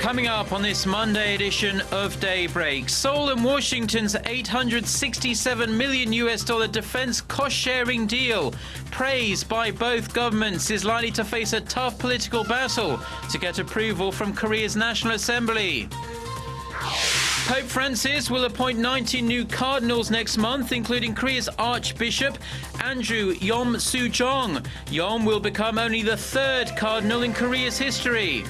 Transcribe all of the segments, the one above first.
Coming up on this Monday edition of Daybreak, Seoul and Washington's $867 million defense cost-sharing deal, praised by both governments, is likely to face a tough political battle to get approval from Korea's National Assembly. Pope Francis will appoint 19 new cardinals next month, including Korea's Archbishop Yeom Soo-jung. Yeom will become only the third cardinal in Korea's history.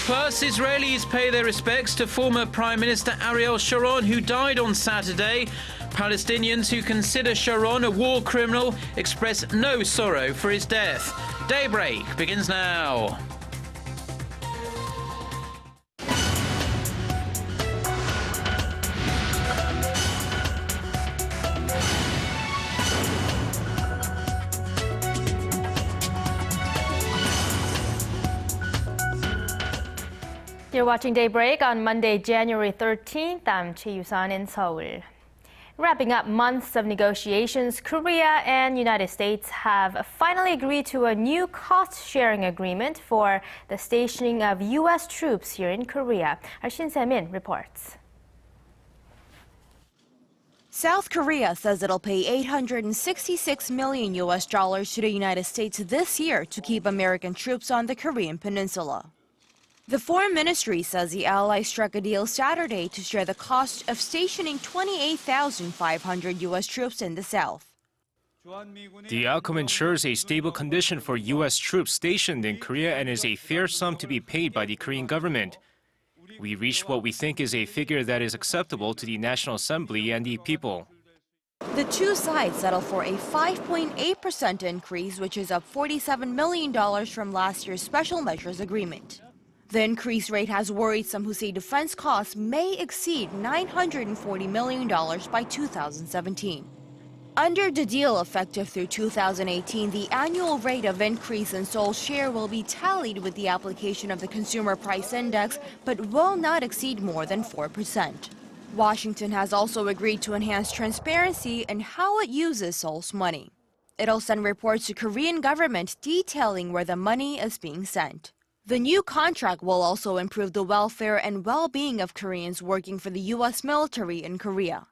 Plus, Israelis pay their respects to former Prime Minister Ariel Sharon, who died on Saturday. Palestinians who consider Sharon a war criminal express no sorrow for his death. Daybreak begins now. You're watching Daybreak on Monday, January 13th. I'm Choi Yusan in Seoul. Wrapping up months of negotiations, Korea and United States have finally agreed to a new cost-sharing agreement for the stationing of U.S. troops here in Korea. Our Shin Se-min reports. South Korea says it'll pay $866 million to the United States this year to keep American troops on the Korean peninsula. The Foreign Ministry says the allies struck a deal Saturday to share the cost of stationing 28,500 U.S. troops in the south. The outcome ensures a stable condition for U.S. troops stationed in Korea and is a fair sum to be paid by the Korean government. We reached what we think is a figure that is acceptable to the National Assembly and the people. The two sides settled for a 5.8% increase, which is up $47 million from last year's special measures agreement. The increased rate has worried some who say defense costs may exceed $940 million by 2017. Under the deal effective through 2018, the annual rate of increase in Seoul's share will be tallied with the application of the Consumer Price Index, but will not exceed more than 4%. Washington has also agreed to enhance transparency in how it uses Seoul's money. It'll send reports to Korean government detailing where the money is being sent. The new contract will also improve the welfare and well-being of Koreans working for the U.S. military in Korea.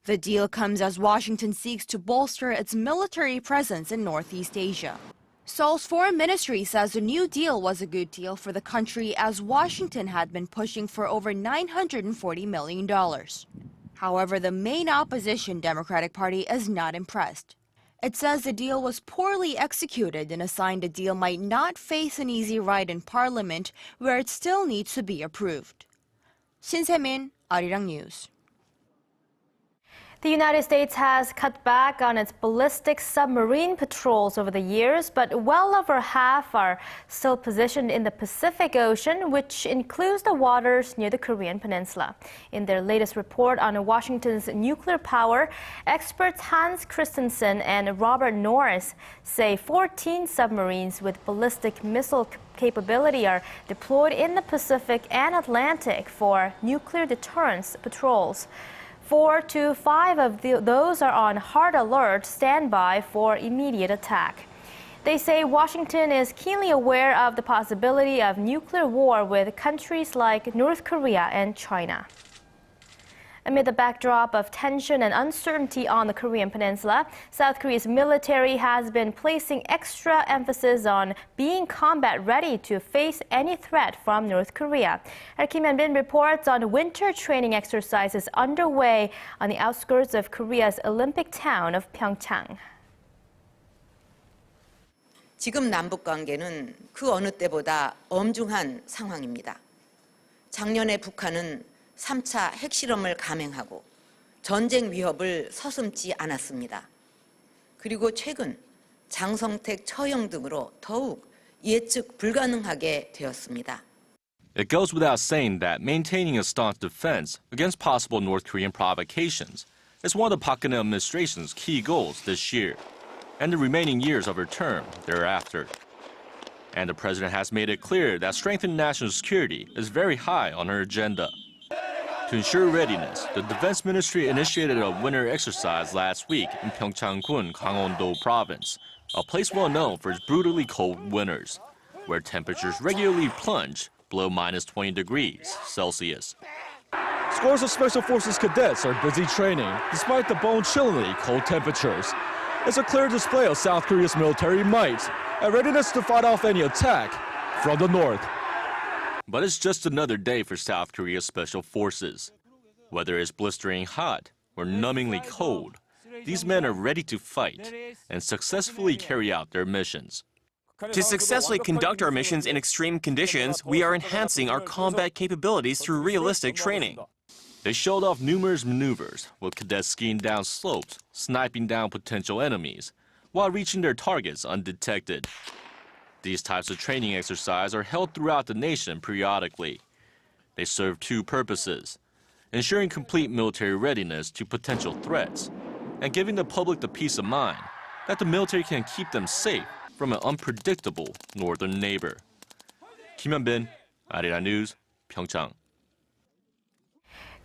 The deal comes as Washington seeks to bolster its military presence in Northeast Asia. Seoul's foreign ministry says the new deal was a good deal for the country as Washington had been pushing for over $940 million. However, the main opposition Democratic Party is not impressed. It says the deal was poorly executed and a sign the deal might not face an easy ride in Parliament, where it still needs to be approved. Shin Se-min, Arirang News. The United States has cut back on its ballistic submarine patrols over the years, but well over half are still positioned in the Pacific Ocean, which includes the waters near the Korean peninsula. In their latest report on Washington's nuclear power, experts Hans Christensen and Robert Norris say 14 submarines with ballistic missile capability are deployed in the Pacific and Atlantic for nuclear deterrence patrols. 4 to 5 of those are on hard alert standby for immediate attack. They say Washington is keenly aware of the possibility of nuclear war with countries like North Korea and China. Amid the backdrop of tension and uncertainty on the Korean peninsula, South Korea's military has been placing extra emphasis on being combat ready to face any threat from North Korea. Our Kim Hyun-bin reports on winter training exercises underway on the outskirts of Korea's Olympic town of Pyeongchang. 지금 남북 관계는 그 어느 때보다 엄중한 상황입니다. 작년에 북한은 3차 핵실험을 감행하고 전쟁 위협을 서슴지 않았습니다. 그리고 최근 장성택 처형 등으로 더욱 예측 불가능하게 되었습니다. It goes without saying that maintaining a staunch defense against possible North Korean provocations is one of the Park Geun-hye administration's key goals this year and the remaining years of her term thereafter. And the president has made it clear that strengthening national security is very high on her agenda. To ensure readiness, the Defense Ministry initiated a winter exercise last week in Pyeongchang-gun, Gangwon-do Province, a place well known for its brutally cold winters, where temperatures regularly plunge below -20 degrees Celsius. Scores of Special Forces cadets are busy training despite the bone-chillingly cold temperatures. It's a clear display of South Korea's military might and readiness to fight off any attack from the north. But it's just another day for South Korea's Special Forces. Whether it's blistering hot or numbingly cold, these men are ready to fight and successfully carry out their missions. To successfully conduct our missions in extreme conditions, we are enhancing our combat capabilities through realistic training. They showed off numerous maneuvers, with cadets skiing down slopes, sniping down potential enemies, while reaching their targets undetected. These types of training exercises are held throughout the nation periodically. They serve two purposes: ensuring complete military readiness to potential threats, and giving the public the peace of mind that the military can keep them safe from an unpredictable northern neighbor. Kim Hyun-bin, Arirang News, Pyeongchang.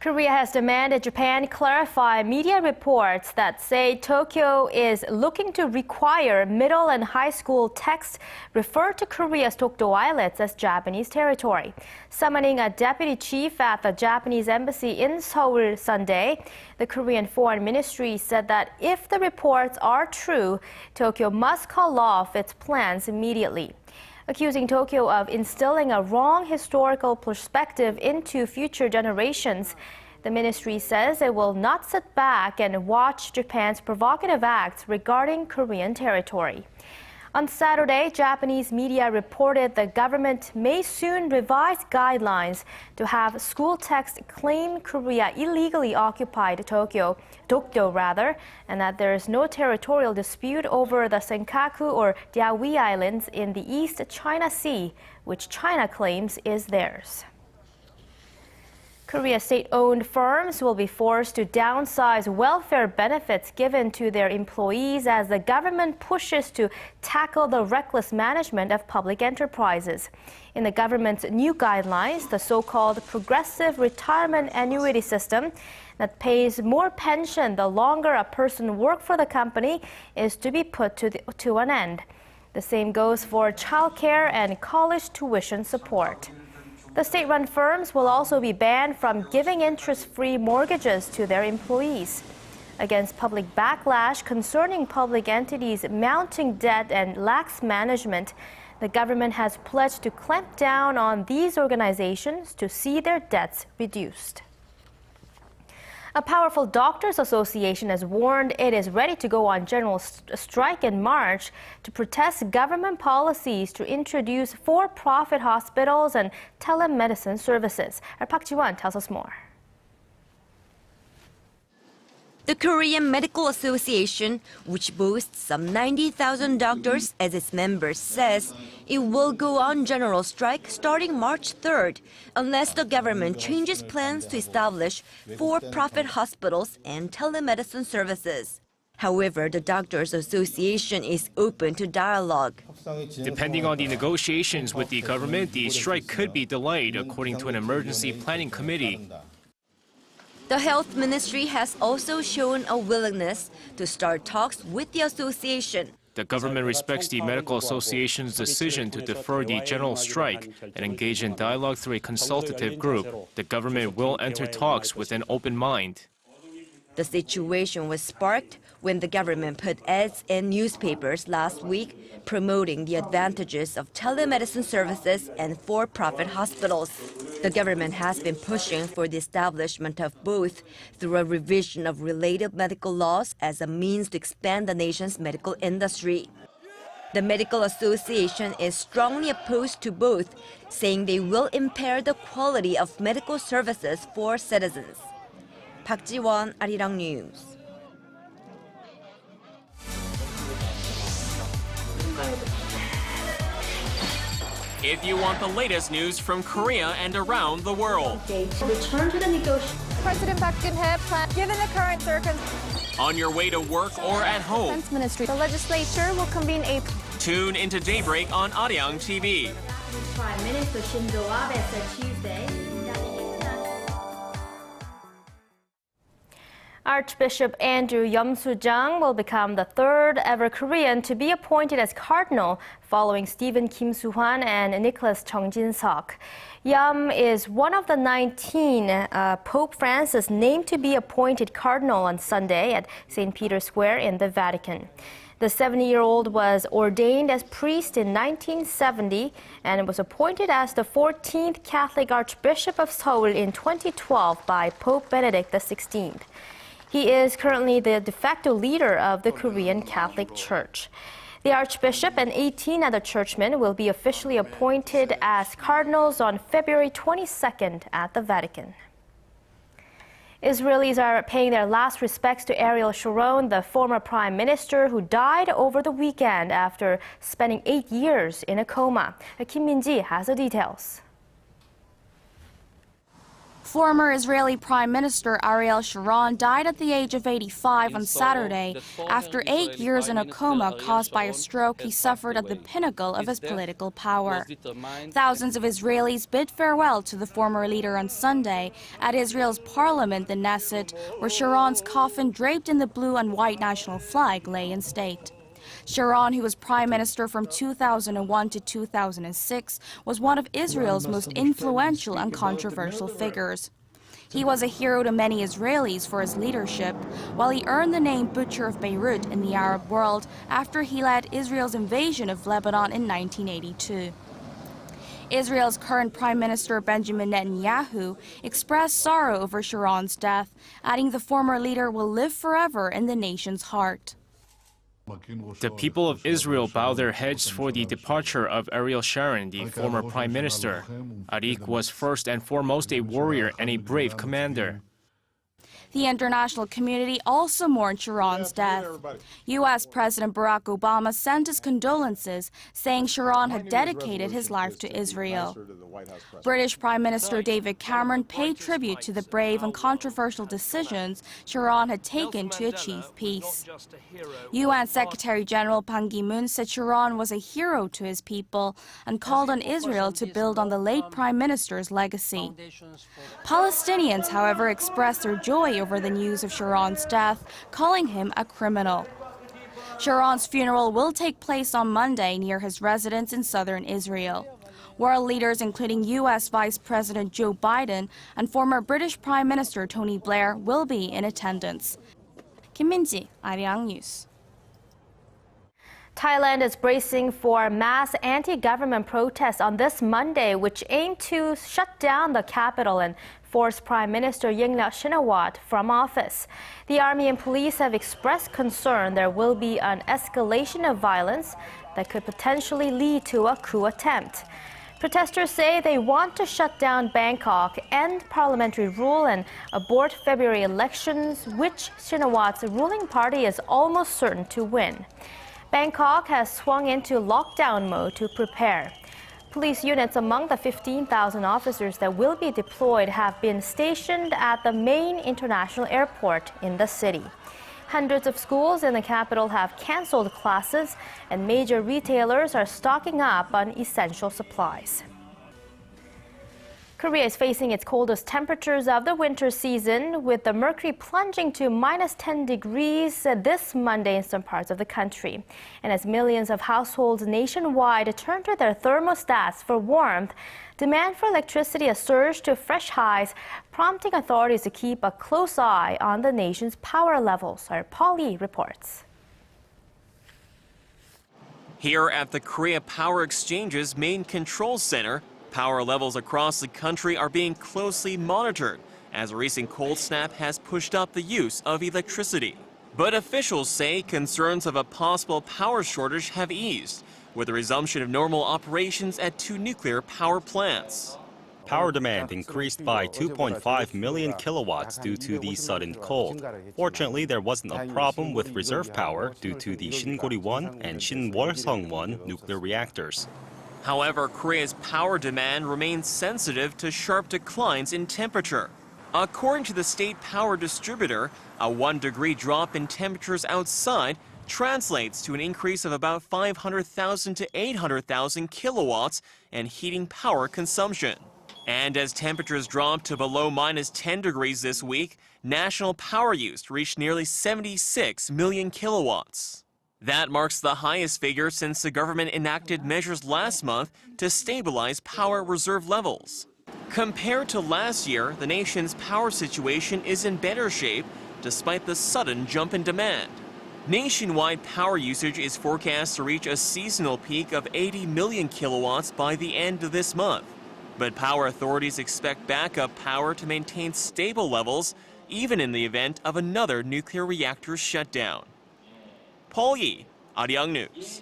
Korea has demanded Japan clarify media reports that say Tokyo is looking to require middle and high school texts refer to Korea's Dokdo Islets as Japanese territory. Summoning a deputy chief at the Japanese embassy in Seoul Sunday, the Korean Foreign Ministry said that if the reports are true, Tokyo must call off its plans immediately. Accusing Tokyo of instilling a wrong historical perspective into future generations, the ministry says it will not sit back and watch Japan's provocative acts regarding Korean territory. On Saturday, Japanese media reported the government may soon revise guidelines to have school texts claim Korea illegally occupied Dokdo rather, and that there is no territorial dispute over the Senkaku or Diaoyu Islands in the East China Sea, which China claims is theirs. Korea's state-owned firms will be forced to downsize welfare benefits given to their employees as the government pushes to tackle the reckless management of public enterprises. In the government's new guidelines, the so-called progressive retirement annuity system that pays more pension the longer a person works for the company is to be put to an end. The same goes for childcare and college tuition support. The state-run firms will also be banned from giving interest-free mortgages to their employees. Against public backlash concerning public entities mounting debt and lax management, the government has pledged to clamp down on these organizations to see their debts reduced. A powerful doctors' association has warned it is ready to go on general strike in March to protest government policies to introduce for-profit hospitals and telemedicine services. Our Park Ji-won tells us more. The Korean Medical Association, which boasts some 90,000 doctors as its members, says it will go on general strike starting March 3rd unless the government changes plans to establish for-profit hospitals and telemedicine services. However, the Doctors Association is open to dialogue. Depending on the negotiations with the government, the strike could be delayed, according to an emergency planning committee. The Health Ministry has also shown a willingness to start talks with the association. The government respects the Medical Association's decision to defer the general strike and engage in dialogue through a consultative group. The government will enter talks with an open mind. The situation was sparked when the government put ads in newspapers last week promoting the advantages of telemedicine services and for-profit hospitals. The government has been pushing for the establishment of both through a revision of related medical laws as a means to expand the nation's medical industry. The Medical Association is strongly opposed to both, saying they will impair the quality of medical services for citizens. Park Ji-won, Arirang News. If you want the latest news from Korea and around the world. Return to the negotiation. President Park Geun-hye plans, given the current circumstances. On your way to work or at home. Defense Ministry. The legislature will convene a... Tune into Daybreak on Arirang TV. Prime Minister Shinzo Abe said Tuesday. Archbishop Yeom Soo-jung will become the third ever Korean to be appointed as cardinal following Stephen Kim Soo-hwan and Nicholas Chung Jin-seok. Yeom is one of the 19 Pope Francis named to be appointed cardinal on Sunday at St. Peter's Square in the Vatican. The 70-year-old was ordained as priest in 1970 and was appointed as the 14th Catholic Archbishop of Seoul in 2012 by Pope Benedict XVI. He is currently the de facto leader of the Korean Catholic Church. The Archbishop and 18 other churchmen will be officially appointed as cardinals on February 22nd at the Vatican. Israelis are paying their last respects to Ariel Sharon, the former prime minister who died over the weekend after spending 8 years in a coma. Kim Min-ji has the details. Former Israeli Prime Minister Ariel Sharon died at the age of 85 on Saturday after 8 years in a coma caused by a stroke he suffered at the pinnacle of his political power. Thousands of Israelis bid farewell to the former leader on Sunday at Israel's parliament, the Knesset, where Sharon's coffin draped in the blue and white national flag lay in state. Sharon, who was prime minister from 2001 to 2006, was one of Israel's most influential and controversial figures. He was a hero to many Israelis for his leadership, while he earned the name Butcher of Beirut in the Arab world after he led Israel's invasion of Lebanon in 1982. Israel's current Prime Minister Benjamin Netanyahu expressed sorrow over Sharon's death, adding the former leader will live forever in the nation's heart. The people of Israel bow their heads for the departure of Ariel Sharon, the former prime minister. Arik was first and foremost a warrior and a brave commander. The international community also mourned Sharon's death. U.S. President Barack Obama sent his condolences, saying Sharon had dedicated his life to Israel. British Prime Minister David Cameron paid tribute to the brave and controversial decisions Sharon had taken to achieve peace. UN Secretary General Ban Ki-moon said Sharon was a hero to his people and called on Israel to build on the late Prime Minister's legacy. Palestinians, however, expressed their joy over the news of Sharon's death, calling him a criminal. Sharon's funeral will take place on Monday near his residence in southern Israel. World leaders, including U.S. Vice President Joe Biden and former British Prime Minister Tony Blair, will be in attendance. Kim Min-ji, Arirang News. Thailand is bracing for mass anti-government protests on this Monday, which aim to shut down the capital and force Prime Minister Yingluck Shinawatra from office. The army and police have expressed concern there will be an escalation of violence that could potentially lead to a coup attempt. Protesters say they want to shut down Bangkok, end parliamentary rule, and abort February elections, which Shinawatra's ruling party is almost certain to win. Bangkok has swung into lockdown mode to prepare. Police units among the 15,000 officers that will be deployed have been stationed at the main international airport in the city. Hundreds of schools in the capital have canceled classes, and major retailers are stocking up on essential supplies. Korea is facing its coldest temperatures of the winter season, with the mercury plunging to -10 degrees this Monday in some parts of the country. And as millions of households nationwide turn to their thermostats for warmth, demand for electricity has surged to fresh highs, prompting authorities to keep a close eye on the nation's power levels. Our Paul Lee reports. Here at the Korea Power Exchange's main control center, power levels across the country are being closely monitored as a recent cold snap has pushed up the use of electricity. But officials say concerns of a possible power shortage have eased, with the resumption of normal operations at 2 nuclear power plants. Power demand increased by 2.5 million kilowatts due to the sudden cold. Fortunately, there wasn't a problem with reserve power due to the Shin-Gori-1 and Shin-Wolseong-1 nuclear reactors. However, Korea's power demand remains sensitive to sharp declines in temperature. According to the state power distributor, a 1-degree drop in temperatures outside translates to an increase of about 500,000 to 800,000 kilowatts in heating power consumption. And as temperatures dropped to below -10 degrees this week, national power use reached nearly 76 million kilowatts. That marks the highest figure since the government enacted measures last month to stabilize power reserve levels. Compared to last year, the nation's power situation is in better shape despite the sudden jump in demand. Nationwide power usage is forecast to reach a seasonal peak of 80 million kilowatts by the end of this month. But power authorities expect backup power to maintain stable levels even in the event of another nuclear reactor shutdown. Paul Yi, Arirang News.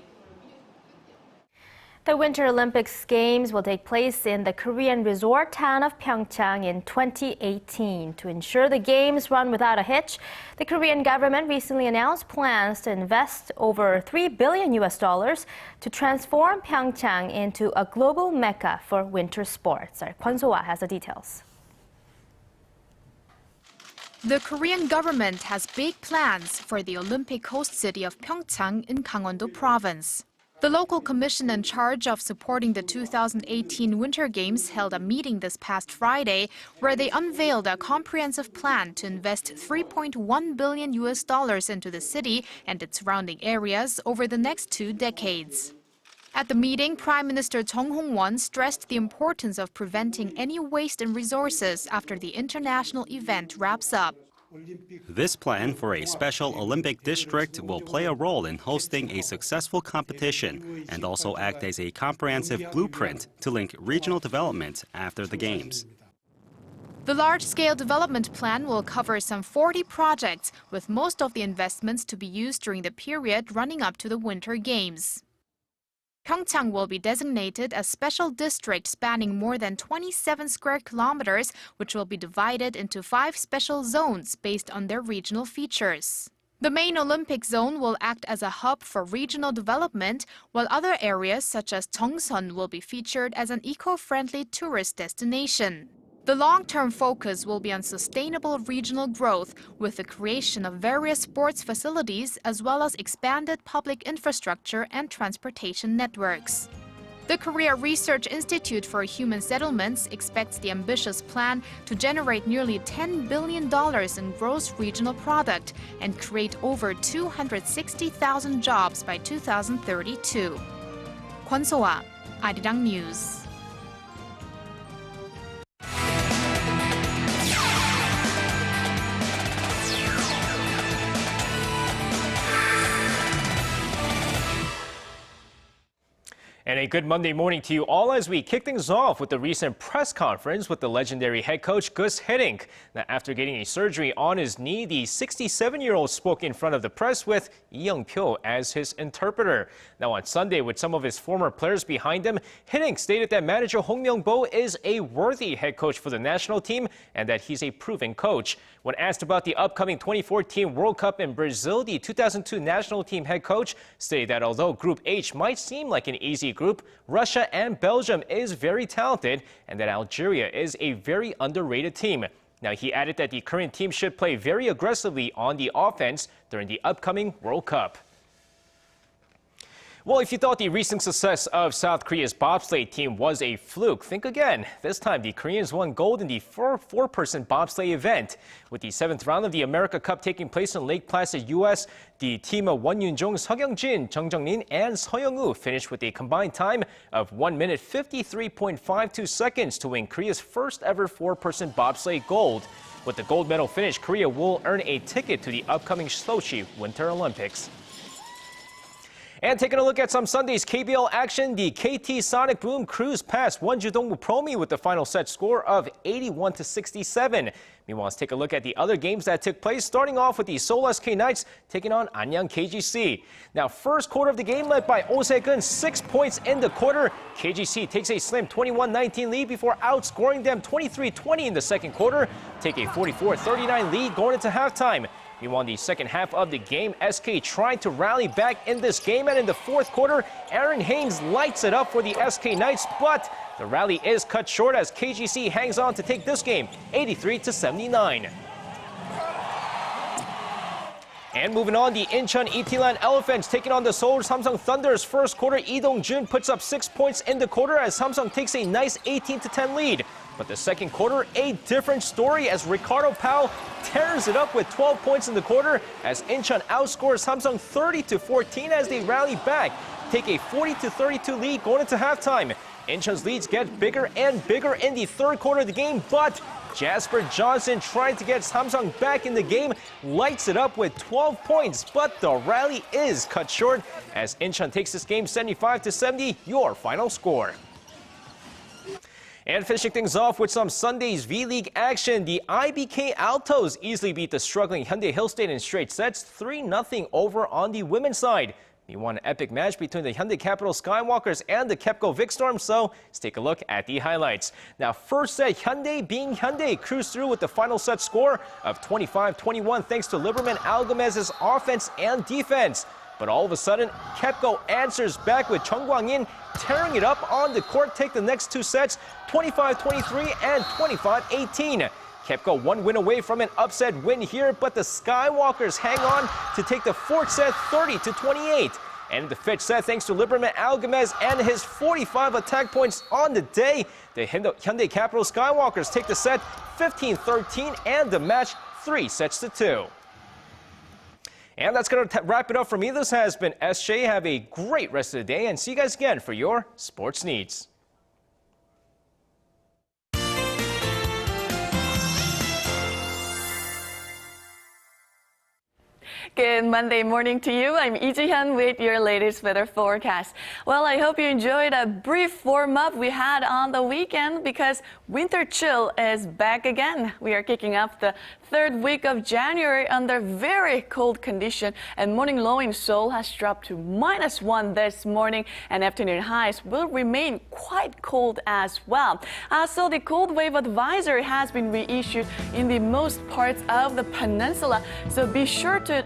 The Winter Olympics Games will take place in the Korean resort town of Pyeongchang in 2018. To ensure the Games run without a hitch, the Korean government recently announced plans to invest over $3 billion to transform Pyeongchang into a global mecca for winter sports. Kwon So-ah has the details. The Korean government has big plans for the Olympic host city of Pyeongchang in Gangwon-do province. The local commission in charge of supporting the 2018 Winter Games held a meeting this past Friday where they unveiled a comprehensive plan to invest $3.1 billion into the city and its surrounding areas over the next 2 decades. At the meeting, Prime Minister Chung Hong-won stressed the importance of preventing any waste in resources after the international event wraps up. This plan for a special Olympic district will play a role in hosting a successful competition and also act as a comprehensive blueprint to link regional development after the Games. The large-scale development plan will cover some 40 projects, with most of the investments to be used during the period running up to the Winter Games. Pyeongchang will be designated a special district spanning more than 27 square kilometers, which will be divided into 5 special zones based on their regional features. The main Olympic zone will act as a hub for regional development, while other areas such as Cheongseon will be featured as an eco-friendly tourist destination. The long-term focus will be on sustainable regional growth with the creation of various sports facilities as well as expanded public infrastructure and transportation networks. The Korea Research Institute for Human Settlements expects the ambitious plan to generate nearly $10 billion in gross regional product and create over 260,000 jobs by 2032. Kwon So-ah, Arirang News. And a good Monday morning to you all as we kick things off with the recent press conference with the legendary head coach Gus Hiddink. Now, after getting a surgery on his knee, the 67-year-old spoke in front of the press with Lee Young-pyo as his interpreter. Now, on Sunday, with some of his former players behind him, Hiddink stated that manager Hong Myung-bo is a worthy head coach for the national team and that he's a proven coach. When asked about the upcoming 2014 World Cup in Brazil, the 2002 national team head coach stated that although Group H might seem like an easy group, Russia and Belgium is very talented and that Algeria is a very underrated team. Now, he added that the current team should play very aggressively on the offense during the upcoming World Cup. Well, if you thought the recent success of South Korea's bobsleigh team was a fluke, think again. This time, the Koreans won gold in the four-person bobsleigh event. With the 7th round of the America Cup taking place in Lake Placid, U.S., the team of Won Yun-jong, Seo Kyung-jin, Jung Jung-min, and Seo Young-woo finished with a combined time of 1 minute 53.52 seconds to win Korea's first ever 4-person bobsleigh gold. With the gold medal finish, Korea will earn a ticket to the upcoming Sochi Winter Olympics. And taking a look at some Sunday's KBL action, the KT Sonic Boom cruised past Wonju Dongbu Promi with the final set score of 81-67. Meanwhile, let's take a look at the other games that took place, starting off with the Seoul SK Knights taking on Anyang KGC. Now, first quarter of the game led by Oh Se-gun, 6 points in the quarter. KGC takes a slim 21-19 lead before outscoring them 23-20 in the second quarter, take a 44-39 lead going into halftime. Meanwhile, in the second half of the game, SK tried to rally back in this game, and in the fourth quarter, Aaron Haynes lights it up for the SK Knights, but the rally is cut short as KGC hangs on to take this game 83-79. And moving on, the Incheon Itilan Elephants taking on the Seoul Samsung Thunder's first quarter. Lee Dong-jun puts up 6 points in the quarter as Samsung takes a nice 18-10 lead. But the second quarter, a different story as Ricardo Powell tears it up with 12 points in the quarter as Incheon outscores Samsung 30-14 as they rally back, take a 40-32 lead going into halftime. Incheon's leads get bigger and bigger in the third quarter of the game, but Jasper Johnson trying to get Samsung back in the game, lights it up with 12 points, but the rally is cut short as Incheon takes this game 75-70, your final score. And finishing things off with some Sunday's V-League action, the IBK Altos easily beat the struggling Hyundai Hillstate in straight sets, 3-0 over on the women's side. We won an epic match between the Hyundai Capital Skywalkers and the KEPCO Vicstorm, so let's take a look at the highlights. Now, first set, Hyundai being Hyundai cruised through with the final set score of 25-21 thanks to Liberman Algomez's offense and defense. But all of a sudden, KEPCO answers back with Chung Kwang-in tearing it up on the court, take the next two sets, 25-23 and 25-18. KEPCO one win away from an upset win here, but the Skywalkers hang on to take the fourth set 30-28. And in the fifth set, thanks to Liberman Algomez and his 45 attack points on the day, the Hyundai Capital Skywalkers take the set 15-13 and the match 3-2. And that's going to wrap it up for me. This has been SJ. Have a great rest of the day and see you guys again for your sports needs. Good Monday morning to you. I'm Lee Ji-hyun with your latest weather forecast. Well, I hope you enjoyed a brief warm-up we had on the weekend because winter chill is back again. We are kicking off the third week of January under very cold condition, and morning low in Seoul has dropped to -1 this morning, and afternoon highs will remain quite cold as well. So the cold wave advisory has been reissued in the most parts of the peninsula, so be sure to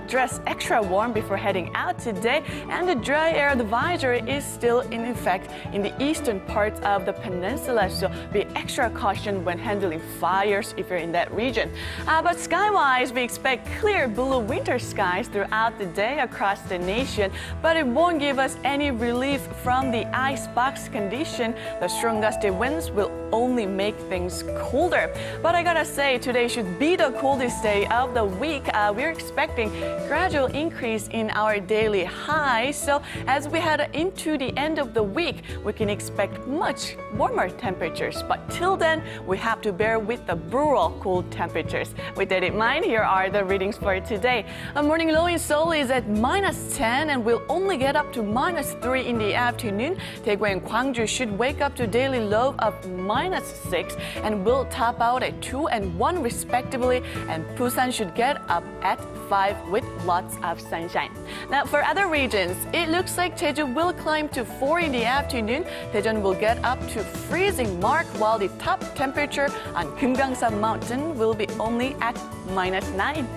dress extra warm before heading out today. And the dry air advisory is still in effect in the eastern parts of the peninsula, so be extra caution when handling fires if you're in that region. But skywise, we expect clear blue winter skies throughout the day across the nation, but it won't give us any relief from the icebox condition. The strong gusty winds will only make things colder. But I gotta say, today should be the coldest day of the week. We're expecting gradual increase in our daily highs. So as we head into the end of the week, we can expect much warmer temperatures. But till then, we have to bear with the brutal cold temperatures. With that in mind, here are the readings for today. A morning low in Seoul is at -10 and will only get up to -3 in the afternoon. Daegu and Gwangju should wake up to daily low of -6 and will top out at 2 and 1 respectively. And Busan should get up at 5 with lots of sunshine. Now for other regions, it looks like Jeju will climb to 4 in the afternoon. Daejeon will get up to freezing mark, while the top temperature on Gyeonggang-san Mountain will be only at -9.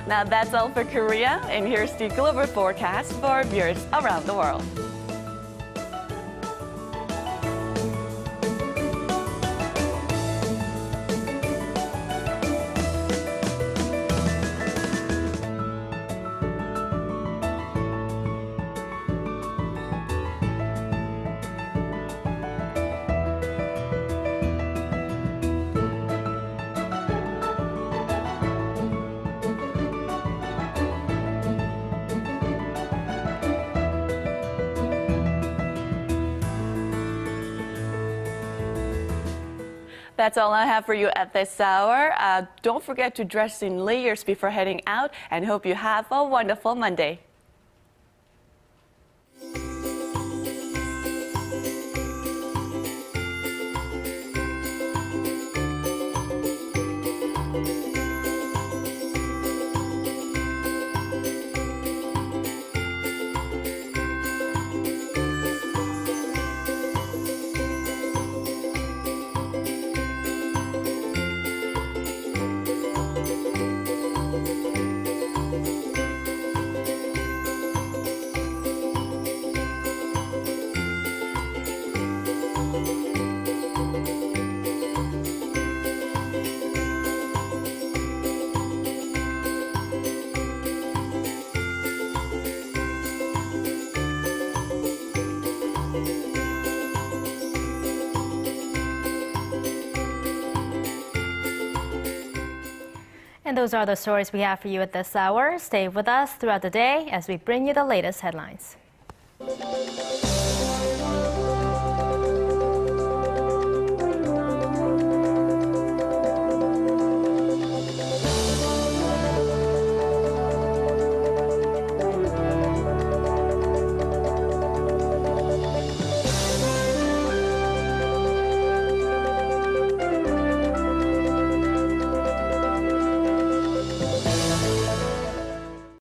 Now that's all for Korea, and here's the global forecast for viewers around the world. That's all I have for you at this hour. Don't forget to dress in layers before heading out, and hope you have a wonderful Monday. And those are the stories we have for you at this hour. Stay with us throughout the day as we bring you the latest headlines.